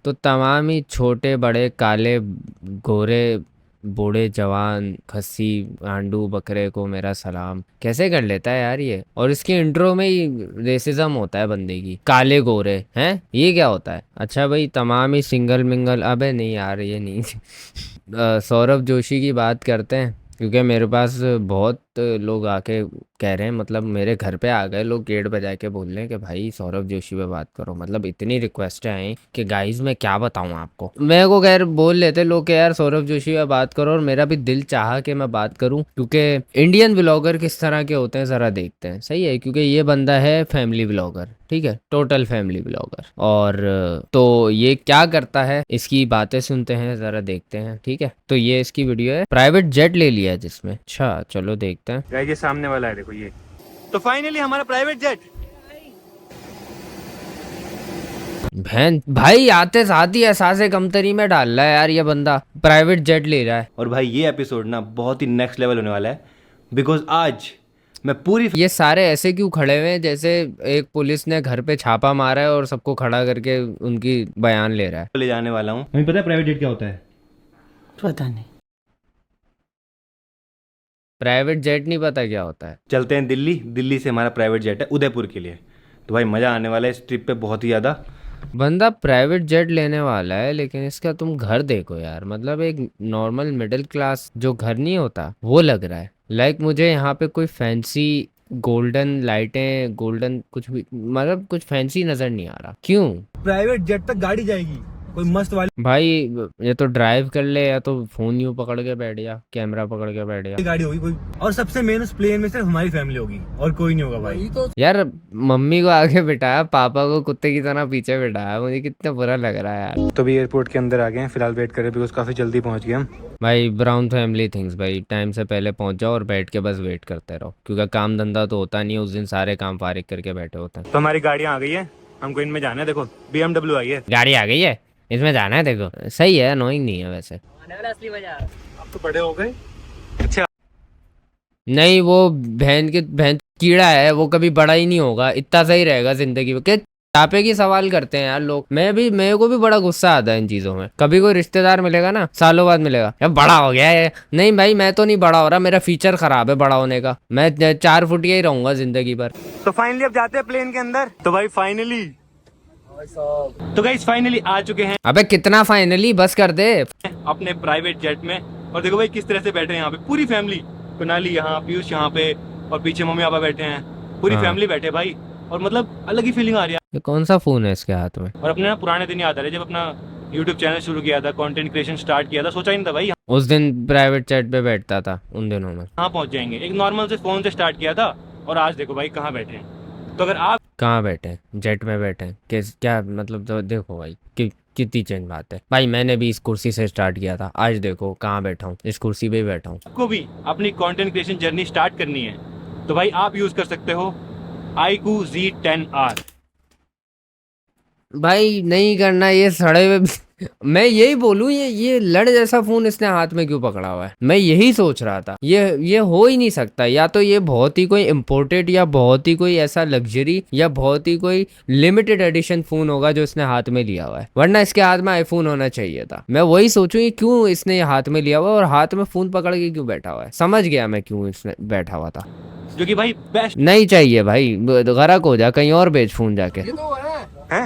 तो तमाम ही छोटे बड़े काले गोरे बूढ़े जवान खस्सी आंडू बकरे को मेरा सलाम कैसे कर लेता है यार ये। और इसकी इंट्रो में ही रेसिज्म होता है बंदे की, काले गोरे हैं ये क्या होता है। अच्छा भाई तमाम ही सिंगल मिंगल, अबे नहीं यार ये नहीं सौरभ जोशी की बात करते हैं क्योंकि मेरे पास बहुत लोग आके कह रहे हैं, मतलब मेरे घर पे आ गए लोग गेट बजा के बोल रहे हैं कि भाई सौरभ जोशी पे बात करो। मतलब इतनी रिक्वेस्ट आई कि गाइस मैं क्या बताऊं आपको। मेरे को खैर बोल लेते लोग कि यार सौरभ जोशी पे बात करो, और मेरा भी दिल चाहा कि मैं बात करूं क्योंकि इंडियन व्लॉगर किस तरह के होते हैं ज़रा देखते हैं। सही है क्योंकि ये बंदा है फैमिली व्लॉगर, ठीक है, टोटल फैमिली व्लॉगर। और तो ये क्या करता है इसकी बातें सुनते हैं, ज़रा देखते हैं, ठीक है। तो ये इसकी वीडियो है, प्राइवेट जेट ले लिया है जिसमें। अच्छा चलो देखते हैं। गाइस ये सामने वाला है देखो ये, तो फाइनली हमारा प्राइवेट जेट। बहन भाई आते साथ ही एहसास कमतरी में डाल रहा है यार ये बंदा, प्राइवेट जेट ले रहा है। और भाई ये एपिसोड ना बहुत ही नेक्स्ट लेवल होने वाला है, बिकॉज आज मैं पूरी ये सारे ऐसे क्यों खड़े हुए हैं जैसे एक पुलिस ने घर पे छापा मारा है और सबको खड़ा करके उनकी बयान ले रहा है। ले जाने वाला हूँ। हमें पता है प्राइवेट जेट क्या होता है? पता नहीं। प्राइवेट जेट नहीं पता क्या होता है। चलते हैं दिल्ली, दिल्ली से हमारा प्राइवेट जेट है उदयपुर के लिए। तो भाई मज़ा आने वाला है इस ट्रिप पे बहुत ही ज़्यादा। बंदा प्राइवेट जेट लेने वाला है लेकिन इसका तुम घर देखो यार, मतलब एक नॉर्मल मिडिल क्लास जो घर नहीं होता वो लग रहा है। लाइक मुझे यहाँ पे कोई फैंसी गोल्डन लाइटें गोल्डन कुछ भी, मतलब कुछ फैंसी नजर नहीं आ रहा। क्यों प्राइवेट जेट तक गाड़ी जाएगी कोई मस्त वाली भाई, ये तो ड्राइव कर ले या तो फोन यूं पकड़ के बैठ जा, कैमरा पकड़ के बैठ जा। गाड़ी होगी कोई, और सबसे मेन उस प्लेन में सिर्फ हमारी फैमिली होगी और कोई नहीं होगा भाई। तो यार मम्मी को आगे बिठाया, पापा को कुत्ते की तरह पीछे बिठाया, मुझे कितना बुरा लग रहा है यार। तो अभी एयरपोर्ट के अंदर आ गए हैं, फिलहाल वेट कर रहे हैं बिकॉज काफ़ी जल्दी पहुँच गए हम। भाई ब्राउन फैमिली थिंग्स, भाई टाइम से पहले पहुंच जाओ और बैठ के बस वेट करते रहो क्योंकि काम धंधा तो होता नहीं है उस दिन, सारे काम फारिग करके बैठे होते हैं। तो हमारी गाड़ियाँ आ गई है, हमको इनमें जाना है। देखो BMW आई है। गाड़ी आ गई है, इसमें जाना है। देखो सही है, अनोइंग नहीं है वैसे। आप तो बड़े हो गए। अच्छा नहीं वो बहन कीड़ा है, वो कभी बड़ा ही नहीं होगा, इतना सही रहेगा जिंदगी में। क्या चापे की सवाल करते हैं यार लोग। मेरे को भी बड़ा गुस्सा आता है इन चीजों में। कभी कोई रिश्तेदार मिलेगा ना सालों बाद मिलेगा, यार बड़ा हो गया है। नहीं भाई मैं तो नहीं बड़ा हो रहा, मेरा फीचर खराब है बड़ा होने का। मैं 4 फुटिया ही रहूंगा जिंदगी भर। तो फाइनली अब जाते हैं प्लेन के अंदर। तो भाई फाइनली तो गाइस फाइनली आ चुके हैं अबे कितना फाइनली, बस कर दे। अपने प्राइवेट जेट में। और देखो भाई किस तरह से बैठे हैं यहाँ पे पूरी फैमिली। कुनाली यहाँ, पीयूष यहाँ पे, और पीछे मम्मी पापा बैठे हैं, पूरी हाँ। फैमिली बैठे भाई। और मतलब अलग ही फीलिंग आ रही है। ये कौन सा फोन है इसके हाथ में। और अपने ना पुराने दिन याद आ रहे जब अपना यूट्यूब चैनल शुरू किया था, कंटेंट क्रिएशन स्टार्ट किया था। सोचा ही नहीं था भाई उस दिन प्राइवेट जेट पे बैठता था उन दिनों में। कहाँ पहुंच जाएंगे। एक नॉर्मल से फोन से स्टार्ट किया था और आज देखो भाई कहाँ बैठे हैं। तो अगर आप कहाँ बैठे हैं, जेट में बैठे हैं, क्या मतलब। तो देखो भाई कितनी चेंज बात है भाई। मैंने भी इस कुर्सी से स्टार्ट किया था, आज देखो कहाँ बैठा हूँ, इस कुर्सी पे ही बैठा हूँ। आपको भी अपनी कंटेंट क्रिएशन जर्नी स्टार्ट करनी है तो भाई आप यूज कर सकते हो iQOO Z10R। भाई नहीं करना ये सड़े हुए मैं यही बोलूं, ये लड़ जैसा फोन इसने हाथ में क्यों पकड़ा हुआ है, मैं यही सोच रहा था। ये हो ही नहीं सकता। या तो ये बहुत ही कोई इम्पोर्टेड या बहुत ही कोई ऐसा लग्जरी या बहुत ही कोई लिमिटेड एडिशन फोन होगा जो इसने हाथ में लिया हुआ है, वरना इसके हाथ में आईफोन होना चाहिए था। मैं वही सोचूं ये क्यों इसने ये हाथ में लिया हुआ है और हाथ में फोन पकड़ के क्यों बैठा हुआ है। समझ गया मैं क्यों इसने बैठा हुआ था। जो कि भाई बेस्ट नहीं चाहिए भाई, गरक हो जा, कहीं और बेच फोन जाके। है।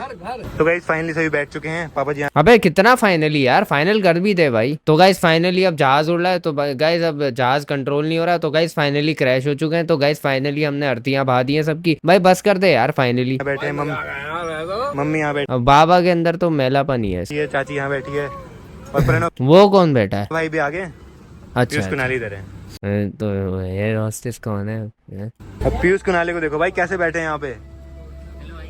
तो गाइस फाइनली सभी बैठ चुके हैं, पापा जी अबे कितना फाइनली यार, फाइनल कर भी दे भाई। तो गाइस फाइनली अब जहाज उड़ रहा है, तो गाइस अब जहाज कंट्रोल नहीं हो रहा, तो गाइस फाइनली क्रैश हो चुके हैं। तो गाइस फाइनली हमने अर्थियां बहा दी हैं सबकी। भाई बस कर दे यार फाइनली। बैठे हैं। मम्मी यहाँ बैठी अब बाबा के अंदर तो मैलापन ही है। है, चाची यहाँ बैठी है, और प्रणव वो कौन बैठा है। भाई भी आगे। अच्छा पीयूष कुनाली इधर है। तो एयर होस्टेस कौन है। अब पीयूष कुनाली को देखो भाई कैसे बैठे हैं यहाँ पे।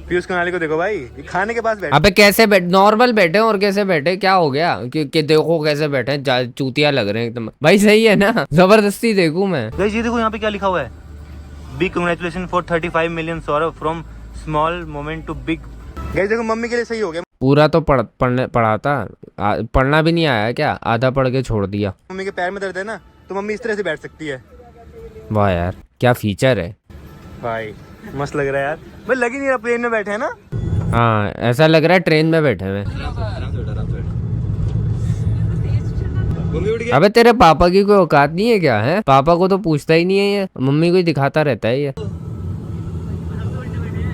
पीयूष कुनाली को देखो भाई, ये खाने के पास बैठे। अबे कैसे नॉर्मल बैठे और कैसे बैठे, क्या हो गया कि देखो कैसे बैठे हैं, चूतिया लग रहे हैं एकदम। भाई सही है ना, जबरदस्ती देखूं मैं। गाइस ये देखो यहाँ पे क्या लिखा हुआ है, big congratulation for 35 million Saurabh from small moment to big. Guys देखो मम्मी के लिए सही हो गया। पूरा तो पढ़ाता पढ़ना भी नहीं आया क्या, आधा पढ़ के छोड़ दिया। मम्मी के पैर में दर्द है ना, तो मम्मी इस तरह से बैठ सकती है। वाह यार क्या फीचर है भाई मस्त लग रहा है यार। भाई लग ही नहीं रहा प्लेन में बैठे हैं ना। हाँ ऐसा लग रहा है ट्रेन में बैठे हुए। अबे तेरे पापा की कोई औकात नहीं है क्या? है पापा को तो पूछता ही नहीं है ये, मम्मी को ही दिखाता रहता है ये।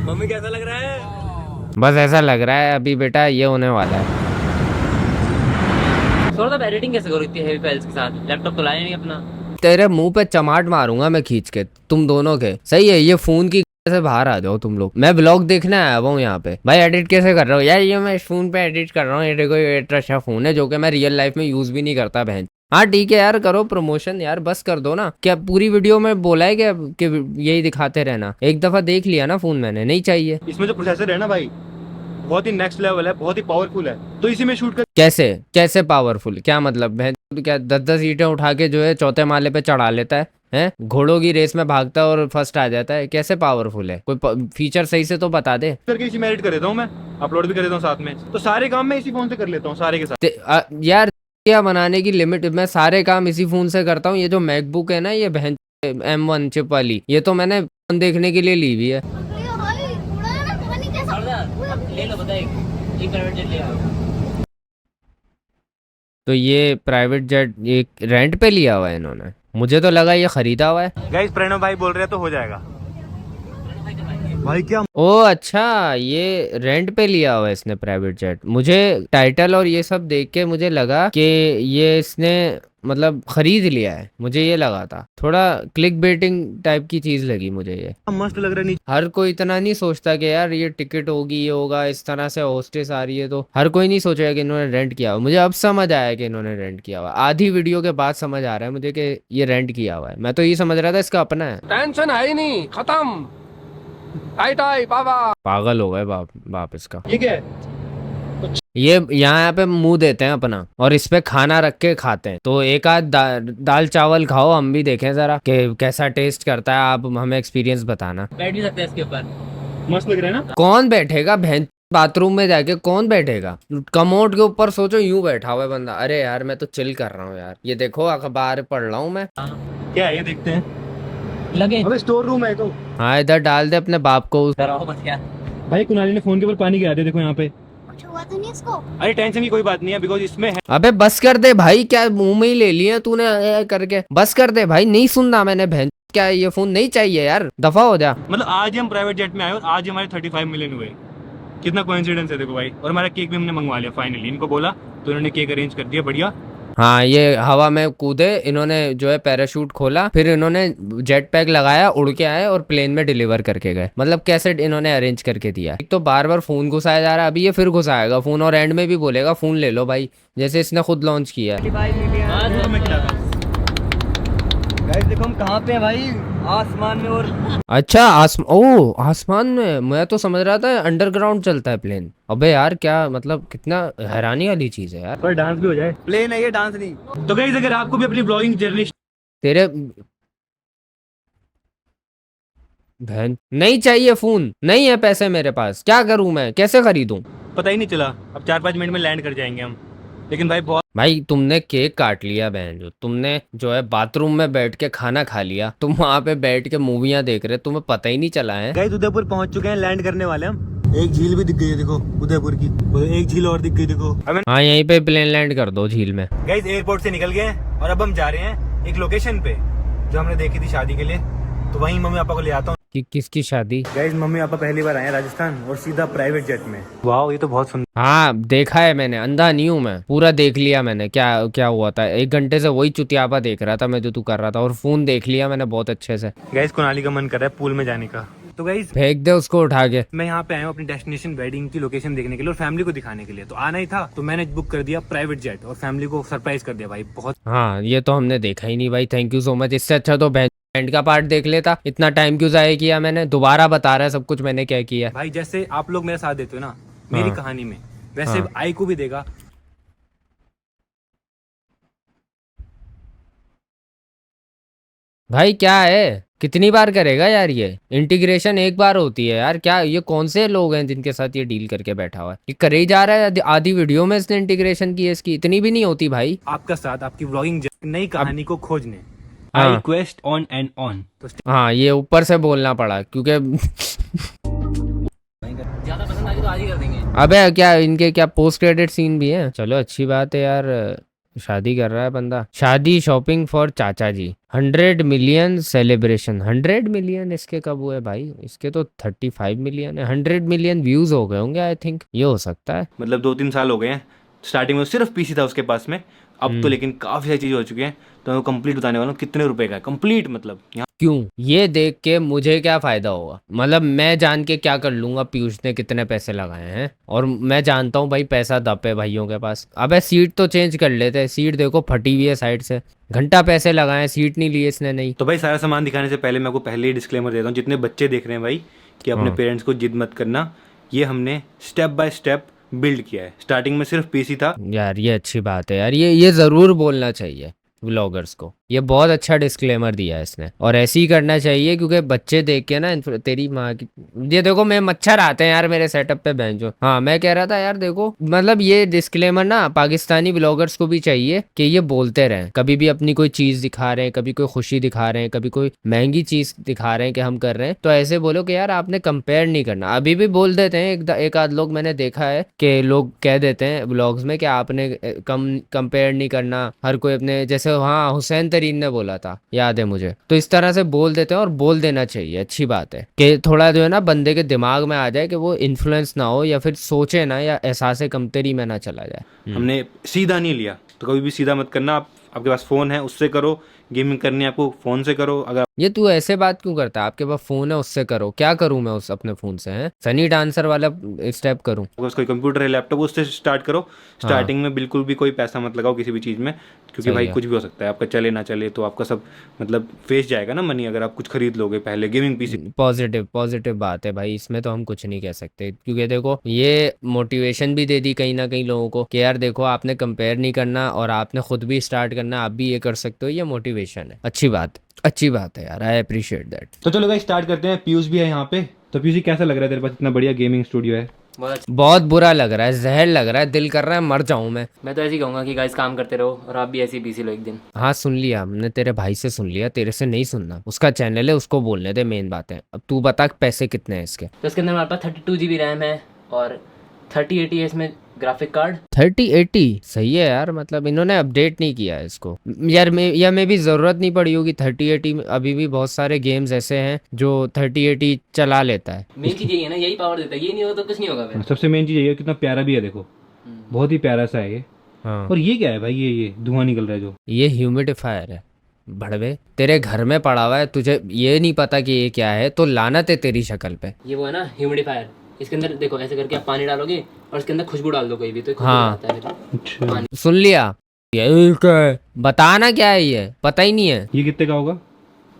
मम्मी कैसा लग रहा है? बस ऐसा लग रहा है अभी बेटा ये होने वाला है। थोड़ा सा एडिटिंग कैसे करो इतनी हेवी फाइल्स के साथ? लैपटॉप तो लाया नहीं अपना। तेरे मुंह पे चमाट मारूंगा मैं खींच के, तुम दोनों के। सही है, ये फोन की से बाहर आ जाओ तुम लोग। मैं ब्लॉग देखने आया हुआ हूँ यहाँ पे। भाई एडिट कैसे कर रहा हूँ यार? ये मैं इस फोन पे एडिट कर रहा हूँ। ये देखो ये अच्छा फोन है जो कि मैं रियल लाइफ में यूज भी नहीं करता बहन। हाँ ठीक है यार, करो प्रमोशन यार, बस कर दो ना। क्या पूरी वीडियो में बोला है क्या कि यही दिखाते रहना? एक दफा देख लिया ना फोन मैंने, नहीं चाहिए। इसमें जो प्रोसेसर है ना भाई, बहुत ही नेक्स्ट लेवल है, बहुत ही पावरफुल है, तो इसी में शूट कर। कैसे कैसे पावरफुल? क्या मतलब बहन? तो क्या 10-10 ईंटें उठा के जो है चौथे माले पे चढ़ा लेता है? हैं घोड़ों की रेस में भागता है और फर्स्ट आ जाता है? कैसे पावरफुल है? कोई फीचर सही से तो बता दे। करके इसी में एडिट कर देता हूँ मैं, अपलोड भी कर देता हूँ साथ में, तो सारे काम मैं इसी फोन से कर लेता हूँ सारे के साथ। यार क्या बनाने की लिमिट? मैं सारे काम इसी फोन से करता हूँ। ये जो मैकबुक है ना, ये बहन M1 चिप वाली, ये तो मैंने फोन देखने के लिए ली हुई है। ले लो बताइए, ये प्राइवेट जेट ले आओ। तो ये प्राइवेट जेट एक रेंट पे लिया हुआ है इन्होंने? मुझे तो लगा ये खरीदा हुआ है। गाइस प्रणव भाई बोल रहे हैं तो हो जाएगा भाई। क्या? ओ अच्छा, ये रेंट पे लिया हुआ है इसने प्राइवेट जेट। मुझे टाइटल और ये सब देख के मुझे लगा कि ये इसने मतलब खरीद लिया है, मुझे ये लगा था। थोड़ा क्लिक बेटिंग टाइप की चीज लगी मुझे ये। मस्त लग रहा है नीचे। हर कोई इतना नहीं सोचता कि यार ये टिकट होगी, ये होगा, इस तरह से होस्टेस आ रही है, तो हर कोई नहीं सोचेगा कि इन्होंने रेंट किया हुआ। मुझे अब समझ आया कि इन्होंने रेंट किया हुआ। आधी वीडियो के बाद समझ आ रहा है मुझे कि ये रेंट किया हुआ है। मैं तो ये समझ रहा था इसका अपना है। टेंशन है ही नहीं, खत्म। टाइट आई बाबा। पागल हो गए बाप इसका। ये क्या है? ये यहाँ पे मुंह देते हैं अपना और इस पे खाना रख के खाते हैं। तो एक आध दाल चावल खाओ, हम भी देखें जरा कि कैसा टेस्ट करता है। आप हमें एक्सपीरियंस बताना। बैठ भी सकते हैं इसके ऊपर। मस्त लग रहा है ना? कौन बैठेगा बहन बाथरूम में जाके? कौन बैठेगा कमोड के ऊपर? सोचो यूं बैठा हुआ है बंदा। अरे यार मैं तो चिल कर रहा हूँ यार। ये देखो अखबार पढ़ रहा हूँ मैं। क्या है ये? देखते हैं। लगे अबे स्टोर रूम है तो। हाँ इधर डाल दे अपने बाप को। डराओ मत यार। भाई कुणाली ने फोन के ऊपर पानी गिरा दिया, देखो यहाँ पे। कुछ हुआ तो नहीं इसको? अरे टेंशन की कोई बात नहीं है, बिकॉज इसमें है। अबे बस कर दे भाई, क्या मुंह में ही ले लिया तूने करके? बस कर दे भाई, नहीं सुनना मैंने बहन। क्या ये फोन नहीं चाहिए यार, दफा हो जा। मतलब आज ही हम प्राइवेट जेट में आए और आज ही हमारे 35 मिलियन हुए। कितना कोइंसिडेंस है देखो भाई। और हमारा केक भी हमने मंगवा लिया फाइनली। इनको बोला तो इन्होंने केक अरेंज कर दिया, बढ़िया। हाँ ये हवा में कूदे इन्होंने, जो है पैराशूट खोला, फिर इन्होंने जेट पैक लगाया, उड़ के आए और प्लेन में डिलीवर करके गए। मतलब कैसे इन्होंने अरेंज करके दिया। एक तो बार बार फोन घुसाया जा रहा है, अभी ये फिर घुसाएगा फोन और एंड में भी बोलेगा फोन ले लो भाई, जैसे इसने खुद लॉन्च किया है। गाइस देखो हम कहाँ पे हैं भाई, आसमान में। और अच्छा आसमान में? मैं तो समझ रहा था अंडरग्राउंड चलता है प्लेन। अबे यार क्या मतलब, कितना हैरानी वाली चीज है यार। पर डांस भी हो जाए। प्लेन है ये, डांस नहीं। तो गाइस अगर आपको भी अपनी ब्लॉगिंग जर्नी तेरे बहन नहीं चाहिए फोन, नहीं है पैसे मेरे पास, क्या करूं मैं, कैसे खरीदूं? पता ही नहीं चला। अब 4-5 मिनट में लैंड कर जाएंगे हम। लेकिन भाई बहुत। भाई तुमने केक काट लिया बहन, जो तुमने जो है बाथरूम में बैठ के खाना खा लिया, तुम वहां पे बैठ के मूवियां देख रहे, तुम्हें पता ही नहीं चला है। गाइस उदयपुर पहुंच चुके हैं, लैंड करने वाले हम। एक झील भी दिख गई है देखो उदयपुर की। एक झील और दिख गई देखो। हाँ यहीं पे प्लेन लैंड कर दो झील में। गाइस एयरपोर्ट से निकल गए हैं और अब हम जा रहे हैं एक लोकेशन पे जो हमने देखी थी शादी के लिए। तो वहीं मम्मी पापा को ले आता हूँ। कि किसकी शादी? गाइस मम्मी पापा पहली बार आए हैं राजस्थान और सीधा प्राइवेट जेट में। वाह ये तो बहुत सुंदर। हाँ देखा है मैंने, अंधा नहीं हूँ मैं, पूरा देख लिया मैंने। क्या क्या हुआ था, 1 घंटे से वही चुतियापा देख रहा था मैं जो तू कर रहा था, और फोन देख लिया मैंने बहुत अच्छे से। गाइस कुणाली का मन कर रहा है पूल में जाने का। तो गाइस फेंक दे उसको उठा के। मैं यहाँ पे आया हूँ अपनी डेस्टिनेशन वेडिंग की लोकेशन देखने के लिए और फैमिली को दिखाने के लिए। तो आना ही था तो मैंने बुक कर दिया प्राइवेट जेट और फैमिली को सरप्राइज कर दिया भाई। बहुत हाँ ये तो हमने देखा ही नहीं भाई, थैंक यू सो मच। इससे अच्छा तो एंड का पार्ट देख लेता। इतना टाइम क्यों जाया किया मैंने? दोबारा बता रहा है सब कुछ मैंने क्या किया। भाई जैसे आप लोग मेरा साथ देते हो ना मेरी कहानी में, वैसे हाँ। आई को भी देगा। भाई क्या है, कितनी बार करेगा यार? ये इंटीग्रेशन एक बार होती है यार। क्या ये कौन से लोग हैं जिनके साथ ये डील करके बैठा हुआ है? ये करे ही जा रहा है, आधी वीडियो में इसने इंटीग्रेशन की है इसकी। इतनी भी नहीं होती भाई। आपका साथ आपकी व्लॉगिंग नई कहानी को खोजने। हाँ। आई क्वेस्ट ऑन एंड ऑन। हाँ ये ऊपर से बोलना पड़ा क्योंकि ज्यादा पसंद आ गई तो आज ही कर देंगे। अबे क्या इनके क्या पोस्ट क्रेडिट सीन भी है? चलो अच्छी बात है यार, शादी कर रहा है बंदा। शादी शॉपिंग फॉर चाचा जी, 100 मिलियन सेलिब्रेशन। 100 मिलियन इसके कब हुए भाई? इसके तो 35 मिलियन है। 100 मिलियन व्यूज हो गए होंगे आई थिंक, ये हो सकता है। मतलब 2-3 साल हो गए हैं। स्टार्टिंग में सिर्फ पीसी था उसके पास में, अब तो लेकिन काफ़ी सारी चीज़ें हो चुकी हैं। तो मैं कंप्लीट बताने वाला हूँ कितने रुपए का है कंप्लीट, मतलब यहाँ क्यों? ये देख के मुझे क्या फायदा होगा? मतलब मैं जान के क्या कर लूंगा पीयूष ने कितने पैसे लगाए हैं? और मैं जानता हूँ भाई पैसा दप है भाइयों के पास। अबे सीट तो चेंज कर लेते हैं, सीट देखो फटी हुई है साइड से। घंटा पैसे लगाए, सीट नहीं ली इसने नहीं। तो भाई सारा सामान दिखाने से पहले मैं आपको पहले ही डिस्क्लेमर देता हूँ, जितने बच्चे देख रहे हैं भाई, कि अपने पेरेंट्स को जिद मत करना। ये हमने स्टेप बाय स्टेप बिल्ड किया है। स्टार्टिंग में सिर्फ पीसी था। यार ये अच्छी बात है यार, ये ज़रूर बोलना चाहिए व्लॉगर्स को। ये बहुत अच्छा डिस्क्लेमर दिया है इसने, और ऐसे ही करना चाहिए क्योंकि बच्चे देख के ना तेरी माँ की, ये देखो मैं मच्छर आते हैं यार मेरे सेटअप पे बेंचो। हाँ मैं कह रहा था यार देखो, मतलब ये डिस्क्लेमर ना पाकिस्तानी व्लॉगर्स को भी चाहिए कि ये बोलते रहें। कभी भी अपनी कोई चीज़ दिखा रहे हैं, कभी कोई खुशी दिखा रहे हैं, कभी कोई महंगी चीज़ दिखा रहे हैं कि हम कर रहे हैं, तो ऐसे बोलो कि यार आपने कंपेयर नहीं करना। अभी भी बोल देते हैं एक आध लोग, मैंने देखा है कि लोग कह देते हैं व्लॉग्स में कि आपने कंपेयर नहीं करना, हर कोई अपने जैसे। हाँ हुसैन तरीन ने बोला था, याद है मुझे। तो इस तरह से बोल देते हैं और बोल देना चाहिए, अच्छी बात है कि थोड़ा जो है ना बंदे के दिमाग में आ जाए कि वो इन्फ्लुएंस ना हो या फिर सोचे ना या एहसास कमतरी में ना चला जाए। हमने सीधा नहीं लिया, तो कभी भी सीधा मत करना। आपके पास फ़ोन है उससे करो, गेमिंग करनी है आपको फ़ोन से करो। अगर ये तू ऐसे बात क्यों करता है? आपके पास फोन है उससे करो, क्या करूं मैं उस अपने फोन से? हैं सनी डांसर वाला स्टेप करूं? अगर कोई कंप्यूटर है लैपटॉप उससे स्टार्ट करो। स्टार्टिंग में बिल्कुल भी कोई पैसा मत लगाओ किसी भी चीज़ में, क्योंकि सही भाई है। कुछ भी हो सकता है, आपका चले ना चले तो आपका सब मतलब फेस जाएगा ना मनी, अगर आप कुछ खरीद लोगे पहले गेमिंग पीसी। पॉजिटिव बात है भाई, इसमें तो हम कुछ नहीं कह सकते क्योंकि देखो ये मोटिवेशन भी दे दी कहीं ना कहीं लोगों को कि यार देखो आपने कंपेयर नहीं करना और आपने खुद भी स्टार्ट करना, आप भी ये कर सकते हो। ये मोटिवेशन है, अच्छी बात है यार, आई अप्रिशिएट दैट। तो चलो भाई स्टार्ट करते हैं। पीयूष भी है यहाँ पे। तो पीयूष कैसा लग रहा है तेरे पास इतना बढ़िया गेमिंग स्टूडियो है? बहुत बुरा लग रहा है, जहर लग रहा है, दिल कर रहा है मर जाऊं मैं तो ऐसे ही कहूँगा कि गाइस काम करते रहो और आप भी ऐसे ही पीसी लो एक दिन। हाँ सुन लिया हमने, तेरे भाई से सुन लिया, तेरे से नहीं सुनना। उसका चैनल है, उसको बोलने दे मेन बातें। अब तू बता पैसे कितने हैं इसके? तो इसके अंदर हमारे पास 32 GB रैम है और 3080 है इसमें ग्राफिक कार्ड। 3080 सही है यार, मतलब इन्होंने अपडेट नहीं किया है इसको यार। मैं भी ज़रूरत नहीं पड़ी होगी 3080 में। अभी भी बहुत सारे गेम्स ऐसे हैं जो 3080 चला लेता है। मेन चीज़ यही है ना, यही पावर देता है, ये नहीं होगा तो कुछ नहीं होगा फिर। सबसे मेन चीज़ ये है, कितना प्यारा भी है देखो, बहुत ही प्यारा सा है ये। हाँ और ये क्या है भाई? ये धुआं निकल रहा है जो। ये ह्यूमिडिफायर है भड़वे, तेरे घर में पड़ा हुआ है, तुझे ये नहीं पता कि ये क्या है? तो लानत है तेरी शक्ल पे। ये वो है ना ह्यूमिडिफायर, इसके अंदर देखो ऐसे करके आप पानी डालोगे और इसके अंदर खुशबू डाल दो कोई भी, तो खुशबू हाँ। आता है फिर। अच्छा, सुन लिया? ये क्या है? बताना क्या है, ये पता ही नहीं है। ये कितने का होगा?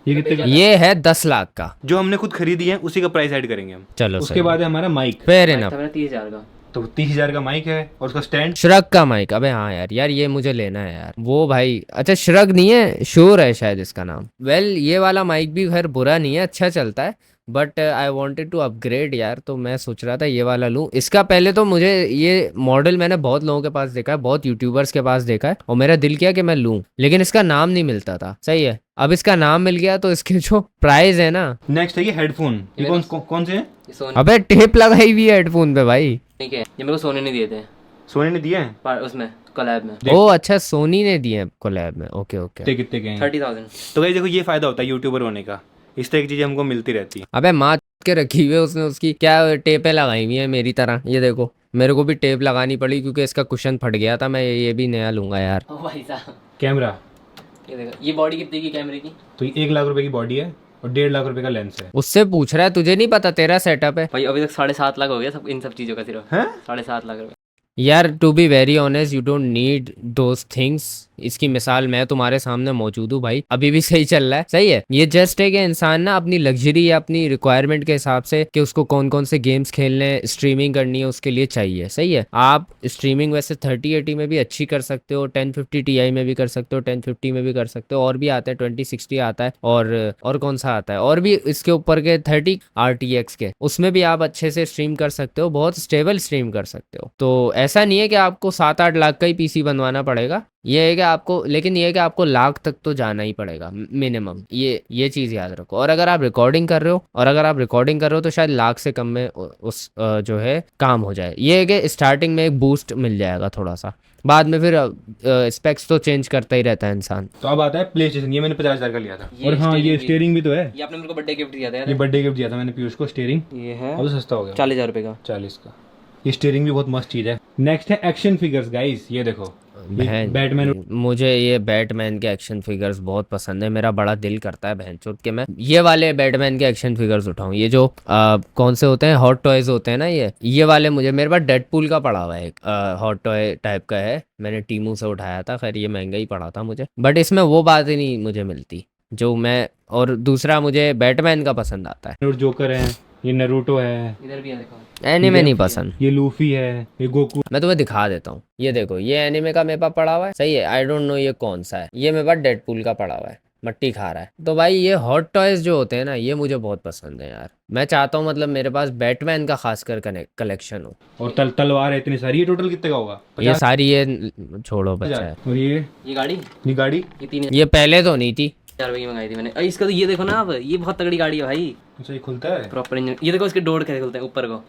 ये कितने का? ये है 10 लाख का। जो हमने खुद खरीदी है उसी का प्राइस ऐड करेंगे हम। चलो उसके बाद है हमारा माइक। फेयर था इनफ। मेरा 30,000 का। तो 30,000 का माइक है और उसका स्टैंड। श्रग का माइक, अबे हाँ यार ये मुझे लेना है यार। वो भाई अच्छा श्रग नहीं है, श्योर है शायद इसका नाम। वेल ये वाला माइक भी खैर बुरा नहीं है, अच्छा चलता है, but I wanted to upgrade यार। तो मैं सोच रहा था ये वाला लूँ। इसका पहले तो मुझे ये मॉडल मैंने बहुत लोगों के पास देखा है, बहुत यूट्यूबर्स के पास देखा है, और मेरा दिल किया कि मैं लूँ, लेकिन इसका नाम नहीं मिलता था। सही है, अब इसका नाम मिल गया तो इसके जो प्राइस है ना। नेक्स्ट है ये हेडफोन। ये कौन से हैं? ये सोनी अबे टेप लगाई हुई है हेडफोन पे भाई। के ये मेरे को सोनी ने दिए थे सोनी ने दिए हैं उसमें कोलैब में। देख। ओ अच्छा सोनी ने दिए हैं कोलैब में, ओके ओके। कितने के हैं? 30,000। तो गाइस देखो ये फायदा होता है यूट्यूबर होने का, इस तरह की चीजें हमको मिलती रहती है। अबे माँ के रखी हुई है उसने, उसकी क्या टेपें लगाई हुई है मेरी तरह। ये देखो मेरे को भी टेप लगानी पड़ी क्योंकि इसका कुशन फट गया था। मैं ये भी नया लूंगा यार। ओ भाई साहब, कैमरा ये देखो, ये बॉडी कितनी की कैमरे की? तो 1 लाख रुपए की बॉडी है और 1.5 लाख रुपए का लेंस है। उससे पूछ रहा है, तुझे नहीं पता तेरा सेटअप है? भाई अभी तक 7.5 लाख हो गया सब इन सब चीज़ों का सिर्फ। हैं? 7.5 लाख रुपए। यार to be very honest you don't need those things. इसकी मिसाल मैं तुम्हारे सामने मौजूद हूँ भाई, अभी भी सही चल रहा है। सही है, ये जस्ट है कि इंसान ना अपनी लग्जरी या अपनी रिक्वायरमेंट के हिसाब से कि उसको कौन कौन से गेम्स खेलने, स्ट्रीमिंग करनी है, उसके लिए चाहिए। सही है, आप स्ट्रीमिंग वैसे 3080 में भी अच्छी कर सकते हो, 1050 Ti में भी कर सकते हो, 1050 में भी कर सकते हो, और भी आता है 2060 आता है, और कौन सा आता है, और भी इसके ऊपर के 30 RTX के, उसमें भी आप अच्छे से स्ट्रीम कर सकते हो, बहुत स्टेबल स्ट्रीम कर सकते हो। तो ऐसा नहीं है कि आपको 7-8 लाख का ही पीसी बनवाना पड़ेगा, ये है कि आपको, लेकिन ये है कि आपको लाख तक तो जाना ही पड़ेगा मिनिमम, ये चीज़ याद रखो। और अगर आप रिकॉर्डिंग कर रहे हो तो शायद लाख से कम में उस जो है काम हो जाए। ये है कि स्टार्टिंग में एक बूस्ट मिल जाएगा थोड़ा सा, बाद में फिर स्पेक्स तो चेंज करता ही रहता है इंसान। तो अब आता है प्ले स्टेशन, ये मैंने 50,000 का लिया था। ये और हाँ, ये steering स्टीयरिंग भी तो है, ये आपने मेरे को बर्थडे गिफ्ट दिया था यार। ये बर्थडे गिफ्ट दिया था मैंने पीयूष को, स्टीयरिंग। ये है अब तो सस्ता हो गया, 40,000 रुपये का। 40 का। ये स्टीयरिंग भी बहुत मस्त चीज़ है। नेक्स्ट है एक्शन फिगर्स गाइस, ये देखो बैटमैन। मुझे ये बैटमैन के एक्शन फिगर्स बहुत पसंद है, मेरा बड़ा दिल करता है बहनचोद के मैं ये वाले बैटमैन के एक्शन फिगर्स उठाऊं। ये जो कौन से होते हैं, हॉट टॉयज होते हैं ना, ये वाले मुझे, मेरे पास डेडपूल का पड़ा हुआ है, एक हॉट टॉय टाइप का है, मैंने टीमू से उठाया था, खैर ये महंगा ही पड़ा था मुझे, बट इसमें वो बात ही नहीं मुझे मिलती जो मैं, और दूसरा मुझे बैटमैन का पसंद आता है। और जोकर है, ये नरूटो है, इधर भी है देखो। एनिमे नहीं पसंद। ये लूफी है, ये गोकू। मैं तुम्हें दिखा देता हूँ, ये देखो, ये एनिमे का मेरे पास पड़ा हुआ है, सही है, आई डोंट नो ये कौन सा है, ये मेरे पास डेडपूल का पड़ा हुआ है, मट्टी खा रहा है। तो भाई ये हॉट टॉयज जो होते हैं ना, ये मुझे बहुत पसंद है यार। मैं चाहता हूँ मतलब मेरे पास बैटमैन का खासकर कलेक्शन हो। और तलवार है इतनी सारी। ये टोटल कितने का होगा? ये सारी, ये छोड़ो बच्चा है। और ये गाड़ी, ये 3,000 ये पहले तो नहीं थी, रुपये की मंगाई थी मैंने। और इसका तो ये देखो ना, अब ये बहुत तगड़ी गाड़ी है भाई, अच्छा ये खुलता है प्रॉपर इंजन। ये देखो इसके डोर कैसे खुलते हैं ऊपर को,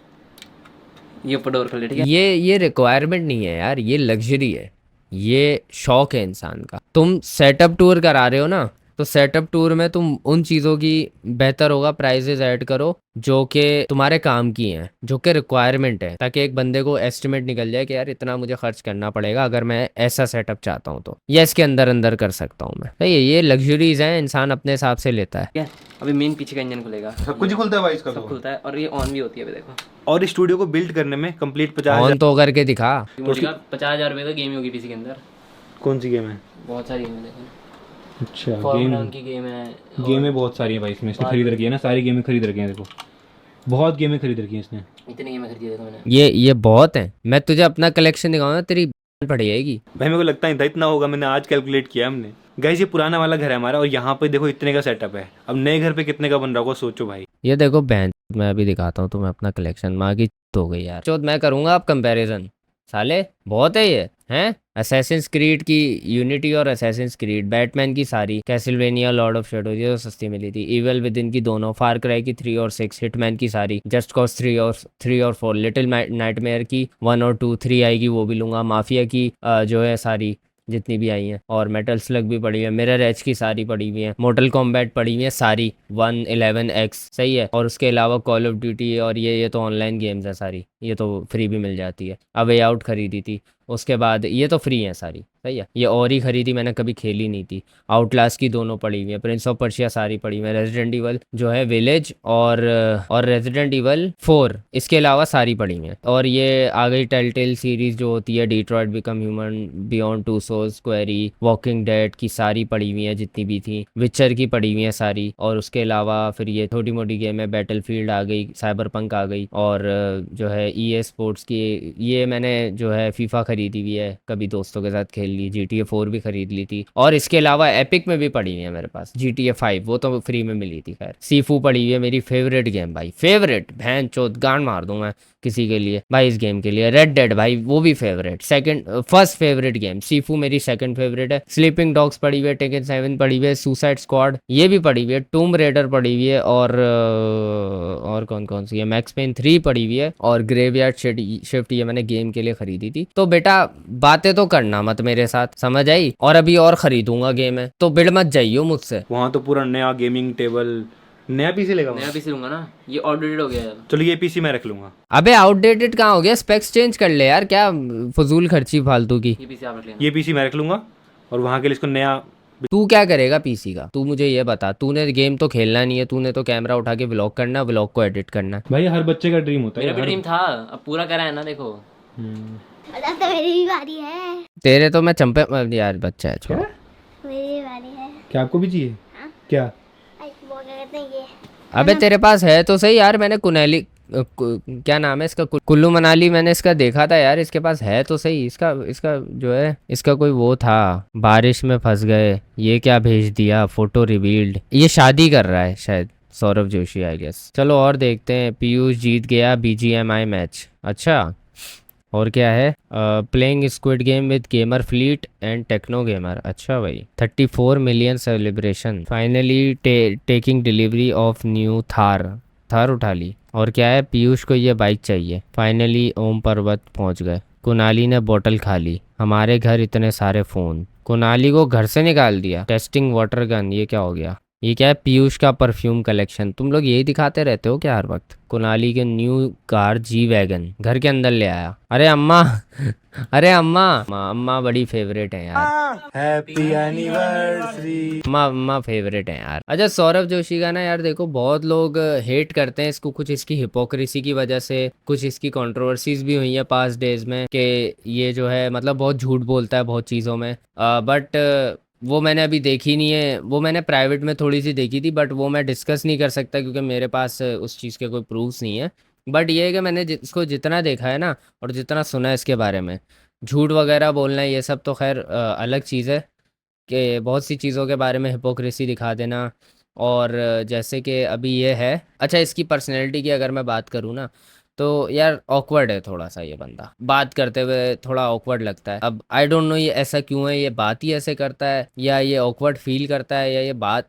ये ऊपर डोर खुले, ठीक है। ये रिक्वायरमेंट नहीं है यार, ये लग्जरी है, ये शौक है इंसान का। तुम सेटअप टूर करा रहे हो ना, तो सेटअप टूर में तुम उन चीज़ों की बेहतर होगा प्राइजेज ऐड करो जो कि तुम्हारे काम की हैं, जो कि रिक्वायरमेंट है, ताकि एक बंदे को एस्टिमेट निकल जाए कि यार इतना मुझे खर्च करना पड़ेगा अगर मैं ऐसा सेटअप चाहता हूँ तो, या इसके अंदर अंदर कर सकता हूँ मैं। सही है, ये लग्जरीज हैं, इंसान अपने हिसाब से लेता है। ठीक है, अभी मेन पीछे का इंजन खुलेगा, सब कुछ ही खुलता है भाई इसका सब तो। खुलता है, और ये ऑन भी होती है अभी देखो। और इस स्टूडियो को बिल्ड करने में कंप्लीट 50,000। ऑन तो करके दिखा। 50,000 रुपये का गेम होगी पीसी के अंदर, कौन सी गेम है? बहुत सारी गेम है देखो। अच्छा फॉर्मूला की गेम है, गेमें बहुत सारी है भाई इसमें, इसने खरीद रखी है ना, सारी गेमें खरीद रखी हैं देखो, बहुत गेमें खरीद रखी हैं इसने। इतनी गेमें खरीदी है देखो मैंने। ये बहुत है, मैं तुझे अपना कलेक्शन दिखाऊंगा तेरी पड़ जाएगी भाई मेरे को लगता नहीं था इतना होगा, मैंने आज कैलकुलेट किया हमने। गाइस ये पुराना वाला घर है हमारा, और यहाँ पे देखो इतने का सेटअप है। अब नए घर पे कितने का बन रहा होगा सोचो भाई। ये देखो बहन, मैं अभी दिखाता हूँ तुम्हें अपना कलेक्शन, माँ की हो गई यार चौथ। मैं करूँगा आप कंपैरिजन, साले बहुत है ये हैं। असैसिन्स क्रीड की यूनिटी और असैसिन्स क्रीड, बैटमैन की सारी, कैसलवेनिया, लॉर्ड ऑफ शैडोज, ये तो सस्ती मिली थी, इविल विदिन की दोनों, फार क्राई की 3 और 6, हिटमैन की सारी, जस्ट कॉज 3 और 4, लिटिल नाइटमेयर की 1 और 2, 3 आएगी वो भी लूँगा, माफिया की जो है सारी जितनी भी आई हैं, और मेटल स्लग भी पड़ी है, मिरर एज की सारी पड़ी हुई हैं, मोर्टल कॉम्बैट पड़ी हुई है सारी 111X, सही है। और उसके अलावा कॉल ऑफ ड्यूटी, और ये तो ऑनलाइन गेम्स है सारी, ये तो फ्री भी मिल जाती है। अब वे आउट खरीदी थी, उसके बाद ये तो फ्री है सारी, सही है। ये और ही खरीदी, मैंने कभी खेली नहीं थी। आउटलास्ट की दोनों पड़ी हुई है, प्रिंस ऑफ पर्शिया सारी पड़ी हुई है, रेजिडेंट इवल जो है विलेज और रेजिडेंट इवल 4, इसके अलावा सारी पड़ी हुई हैं। और ये आ गई टेलटेल सीरीज जो होती है, Detroit Become Human, Beyond Two Souls, Quarry, Walking Dead की सारी पड़ी हुई हैं जितनी भी थी, विचर की पड़ी हुई हैं सारी। और उसके अलावा फिर ये छोटी मोटी गेम है, बैटलफील्ड आ गई, साइबर पंक आ गई, और जो है EA स्पोर्ट्स की ये मैंने जो है फीफा खरीदी हुई है, कभी दोस्तों के साथ खेल ली, GTA 4 भी खरीद ली थी। और इसके अलावा एपिक में भी पड़ी हुई है मेरे पास GTA 5, वो तो फ्री में मिली थी। खैर सीफू पड़ी हुई है, मेरी फेवरेट गेम भाई, फेवरेट भैन चोद गांड मार दूं मैं किसी के लिए भाई इस गेम के लिए। रेड डेड भाई वो भी फेवरेट, फर्स्ट फेवरेट गेम। सीफू मेरी सेकंड फेवरेट है। स्लीपिंग डॉग्स पड़ी हुई है, टेकन 7 पड़ी हुई है, सुसाइड स्क्वाड ये भी पड़ी हुई है, टूम रेडर पड़ी हुई है, और कौन सी है, मैक्स पेन 3 पड़ी हुई है, और ग्रेवयार्ड शिफ्ट ये मैंने गेम के लिए खरीदी थी। तो बेटा बातें तो करना मत मेरे साथ, समझ आई। और अभी और खरीदूंगा गेम है, तो बिड़ मत जाइयो मुझसे। वहाँ तो पूरा नया गेमिंग टेबल, नया पीसी लेगा। नया पीसी लूंगा ना, ये आउटडेटेड हो गया है। चलो ये पीसी मैं रख लूंगा। अबे आउटडेटेड कहाँ हो गया, स्पेक्स चेंज कर ले यार, क्या फजूल खर्ची फालतू की। ये पीसी आप रख लेना। ये पीसी मैं रख लूंगा, और वहाँ के लिए इसको नया। तू क्या करेगा पीसी का, तू मुझे ये बता। तूने गेम तो खेलना नहीं है, तूने तो कैमरा उठा के व्लॉग करना, व्लॉग को एडिट करना। भाई हर बच्चे का ड्रीम होता है। मेरा भी ड्रीम था, अब पूरा करा है ना देखो। तो मेरी भी बारी है। तेरे तो मैं चंपे यार, बच्चा है छोड़। मेरी भी बारी है। क्या आपको भी चाहिए? क्या? वो क्या कहते हैं ये? अबे तेरे पास है तो सही यार, मैंने कुनैली क्या नाम है इसका, कुल्लू मनाली मैंने इसका देखा था यार, इसके पास है तो सही। इसका जो है, इसका कोई वो था, बारिश में फंस गए, ये क्या भेज दिया, फोटो रिवील्ड। ये शादी कर रहा है शायद, सौरभ जोशी आई गेस। चलो और देखते हैं। पीयूष जीत गया BGMI मैच। अच्छा और क्या है, playing Squid Game with Gamer Fleet and Techno Gamer. अच्छा भाई, 34 million celebration, finally taking delivery of new Thar, Thar उठा ली। और क्या है, पीयूष को ये बाइक चाहिए, फाइनली ओम पर्वत पहुंच गए। कुनाली ने बोतल खा ली, हमारे घर इतने सारे फ़ोन, कुनाली को घर से निकाल दिया। टेस्टिंग वाटर गन, ये क्या हो गया? ये क्या है, पीयूष का परफ्यूम कलेक्शन। तुम लोग यही दिखाते रहते हो क्या हर वक्त? कुनाली के न्यू कार जी वैगन घर के अंदर ले आया। अरे अम्मा अरे अम्मा, अम्मा बड़ी फेवरेट है यार, हैप्पी एनिवर्सरी। अम्मा अम्मा फेवरेट है यार। अच्छा, सौरभ जोशी का ना यार देखो, बहुत लोग हेट करते हैं इसको, कुछ इसकी हिपोक्रेसी की वजह से, कुछ इसकी कंट्रोवर्सीज भी हुई है पास्ट डेज में कि ये जो है मतलब बहुत झूठ बोलता है बहुत चीज़ों में। बट वो मैंने अभी देखी नहीं है, वो मैंने प्राइवेट में थोड़ी सी देखी थी, बट वो मैं डिस्कस नहीं कर सकता क्योंकि मेरे पास उस चीज़ के कोई प्रूफ्स नहीं है। बट ये है कि मैंने इसको जितना देखा है ना और जितना सुना है इसके बारे में, झूठ वगैरह बोलना ये सब तो खैर अलग चीज़ है, कि बहुत सी चीज़ों के बारे में हिपोक्रेसी दिखा देना। और जैसे कि अभी ये है, अच्छा इसकी पर्सनैलिटी की अगर मैं बात करूँ ना, तो यार ऑकवर्ड है थोड़ा सा ये बंदा, बात करते हुए थोड़ा ऑकवर्ड लगता है। अब आई डोंट नो ये ऐसा क्यों है, ये बात ही ऐसे करता है या ये ऑकवर्ड फील करता है या ये बात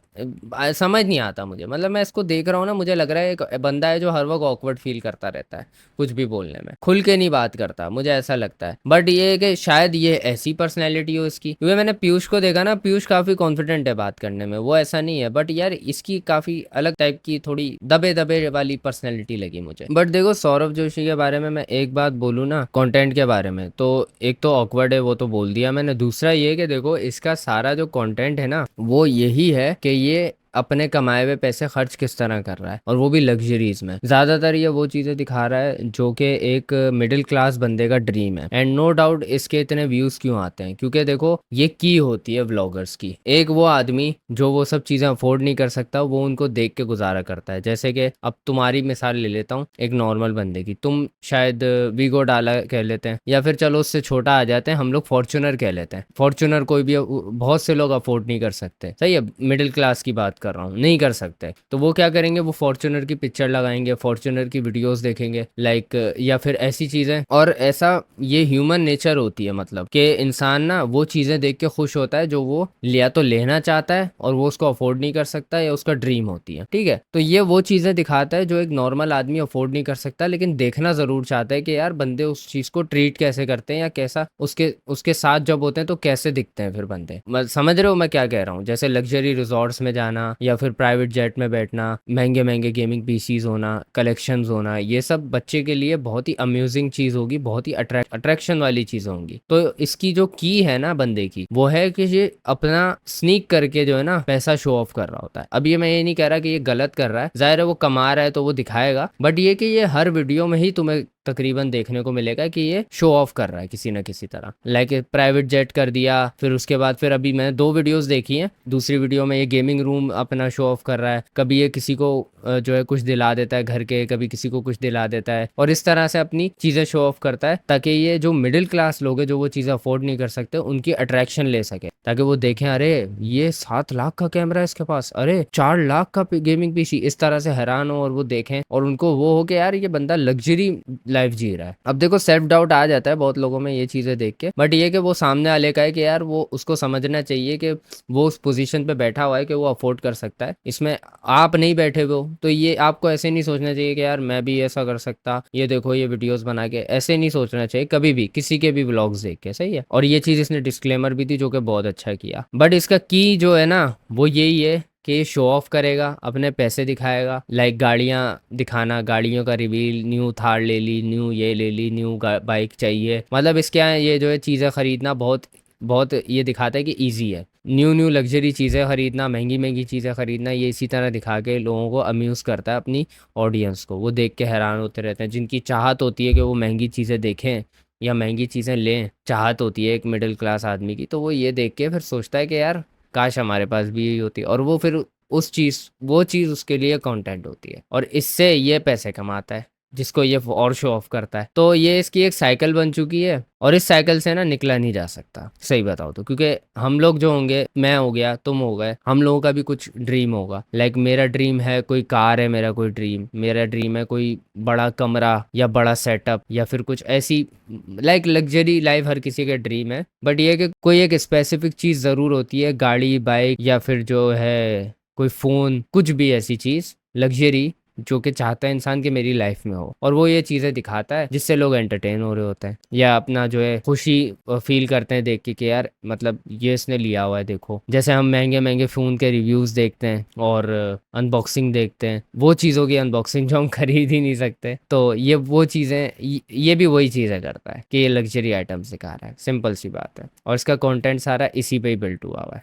समझ नहीं आता मुझे। मतलब मैं इसको देख रहा हूँ ना, मुझे लग रहा है एक बंदा है जो हर वक्त ऑकवर्ड फील करता रहता है, कुछ भी बोलने में खुल के नहीं बात करता, मुझे ऐसा लगता है। बट ये है कि शायद ये ऐसी पर्सनैलिटी हो इसकी, क्योंकि मैंने पीयूष को देखा ना, पीयूष काफ़ी कॉन्फिडेंट है बात करने में, वो ऐसा नहीं है। बट यार इसकी काफ़ी अलग टाइप की थोड़ी दबे दबे वाली पर्सनैलिटी लगी मुझे। बट देखो सौरभ जोशी के बारे में मैं एक बात बोलूँ ना, कंटेंट के बारे में, तो एक तो ऑकवर्ड है वो तो बोल दिया मैंने। दूसरा ये कि देखो इसका सारा जो कंटेंट है ना वो यही है कि ये अपने कमाए हुए पैसे खर्च किस तरह कर रहा है, और वो भी लग्जरीज में। ज्यादातर ये वो चीजें दिखा रहा है जो कि एक मिडिल क्लास बंदे का ड्रीम है। एंड नो डाउट इसके इतने व्यूज क्यों आते हैं, क्योंकि देखो ये की होती है व्लॉगर्स की, एक वो आदमी जो वो सब चीजें अफोर्ड नहीं कर सकता वो उनको देख के गुजारा करता है। जैसे कि अब तुम्हारी मिसाल ले लेता हूँ, एक नॉर्मल बंदे की, तुम शायद वीगो डाला कह लेते हैं, या फिर चलो उससे छोटा आ जाते हैं हम लोग, फॉर्च्यूनर कह लेते हैं। फॉर्च्यूनर कोई भी बहुत से लोग अफोर्ड नहीं कर सकते, सही है, मिडिल क्लास की बात कर रहा हूँ, नहीं कर सकते। तो वो क्या करेंगे, वो फॉर्च्यूनर की पिक्चर लगाएंगे, फॉर्च्यूनर की वीडियोस देखेंगे लाइक, या फिर ऐसी चीज़ें। और ऐसा ये ह्यूमन नेचर होती है, मतलब कि इंसान ना वो चीज़ें देख के खुश होता है जो वो या तो लेना चाहता है और वो उसको अफोर्ड नहीं कर सकता, या उसका ड्रीम होती है, ठीक है। तो ये वो चीज़ें दिखाता है जो एक नॉर्मल आदमी अफोर्ड नहीं कर सकता, लेकिन देखना ज़रूर चाहता है कि यार बंदे उस चीज़ को ट्रीट कैसे करते हैं, या कैसा उसके उसके साथ जब होते हैं तो कैसे दिखते हैं फिर बंदे। समझ रहे हो मैं क्या कह रहा हूँ? जैसे लग्जरी रिजॉर्ट्स में जाना, या फिर प्राइवेट जेट में बैठना, महंगे महंगे गेमिंग पीसीज होना, कलेक्शंस होना, ये सब बच्चे के लिए बहुत ही अम्यूजिंग चीज़ होगी, बहुत ही अट्रैक्शन वाली चीज़ होंगी। तो इसकी जो की है ना बंदे की, वो है कि ये अपना स्नीक करके जो है ना पैसा शो ऑफ कर रहा होता है। अब ये मैं ये नहीं कह रहा कि ये गलत कर रहा है, जाहिर है वो कमा रहा है तो वो दिखाएगा, बट ये कि ये हर वीडियो में ही तुम्हें तकरीबन देखने को मिलेगा कि ये शो ऑफ कर रहा है किसी ना किसी तरह। लाइक प्राइवेट जेट कर दिया, फिर उसके बाद फिर अभी मैंने 2 वीडियोस देखी हैं, दूसरी वीडियो में ये गेमिंग रूम अपना शो ऑफ कर रहा है, कभी ये किसी को जो है कुछ दिला देता है घर के, कभी किसी को कुछ दिला देता है, और इस तरह से अपनी चीज़ें शो ऑफ करता है ताकि ये जो मिडिल क्लास लोग हैं जो वो चीज़ें अफोर्ड नहीं कर सकते उनकी अट्रैक्शन ले सके, ताकि वो देखें अरे ये 7 लाख का कैमरा है इसके पास, अरे 4 लाख का गेमिंग पीसी, इस तरह से हैरान हो और वो देखें और उनको वो हो कि यार ये बंदा लग्जरी लाइफ जी रहा है। अब देखो सेल्फ डाउट आ जाता है बहुत लोगों में ये चीज़ें देख के, बट ये कि वो सामने वाले का है कि यार वो उसको समझना चाहिए कि वो उस पोजीशन पे बैठा हुआ है कि वो अफोर्ड कर सकता है, इसमें आप नहीं बैठे हुए हो। तो ये आपको ऐसे नहीं सोचना चाहिए कि यार मैं भी ऐसा कर सकता, ये देखो ये वीडियोस बना के, ऐसे नहीं सोचना चाहिए कभी भी किसी के भी व्लॉग्स देख के, सही है। और ये चीज़ इसने डिस्क्लेमर भी दी जो कि बहुत अच्छा किया। बट इसका की जो है ना वो यही है कि ये शो ऑफ करेगा, अपने पैसे दिखाएगा, लाइक गाड़ियाँ दिखाना, गाड़ियों का रिवील, न्यू थार ले ली, न्यू ये ले ली, न्यू बाइक चाहिए, मतलब इसके यहाँ ये जो है चीज़ें ख़रीदना बहुत बहुत ये दिखाता है कि इजी है। न्यू लग्जरी चीज़ें ख़रीदना, महंगी महंगी चीज़ें ख़रीदना, ये इसी तरह दिखा के लोगों को अम्यूज़ करता है, अपनी ऑडियंस को। वो देख के हैरान होते रहते हैं, जिनकी चाहत होती है कि वो महंगी चीज़ें देखें या महंगी चीज़ें लें, चाहत होती है एक मिडिल क्लास आदमी की, तो वो ये देख के फिर सोचता है कि यार काश हमारे पास भी यही होती, और वो फिर वो चीज़ उसके लिए कंटेंट होती है और इससे ये पैसे कमाता है। जिसको ये और शो ऑफ करता है। तो ये इसकी एक साइकिल बन चुकी है और इस साइकिल से ना निकला नहीं जा सकता, सही बताओ तो। क्योंकि हम लोग जो होंगे, मैं हो गया, तुम हो गए, हम लोगों का भी कुछ ड्रीम होगा। लाइक मेरा ड्रीम है कोई कार है, मेरा कोई ड्रीम, मेरा ड्रीम है कोई बड़ा कमरा या बड़ा सेटअप या फिर कुछ ऐसी लाइक लग्जरी लाइफ हर किसी का ड्रीम है। बट ये कि कोई एक स्पेसिफिक चीज़ ज़रूर होती है, गाड़ी, बाइक या फिर जो है कोई फ़ोन, कुछ भी ऐसी चीज़ लग्जरी जो कि चाहता है इंसान कि मेरी लाइफ में हो, और वो ये चीज़ें दिखाता है जिससे लोग एंटरटेन हो रहे होते हैं या अपना जो है खुशी फील करते हैं देख के यार मतलब ये इसने लिया हुआ है देखो। जैसे हम महंगे महंगे फ़ोन के रिव्यूज़ देखते हैं और अनबॉक्सिंग देखते हैं, वो चीज़ों की अनबॉक्सिंग जो हम खरीद ही नहीं सकते। तो ये वो चीज़ें, ये भी वही चीज़ें करता है कि ये लग्जरी आइटम्स दिखा रहा है, सिंपल सी बात है। और इसका कंटेंट सारा इसी पे ही बिल्ट हुआ हुआ है।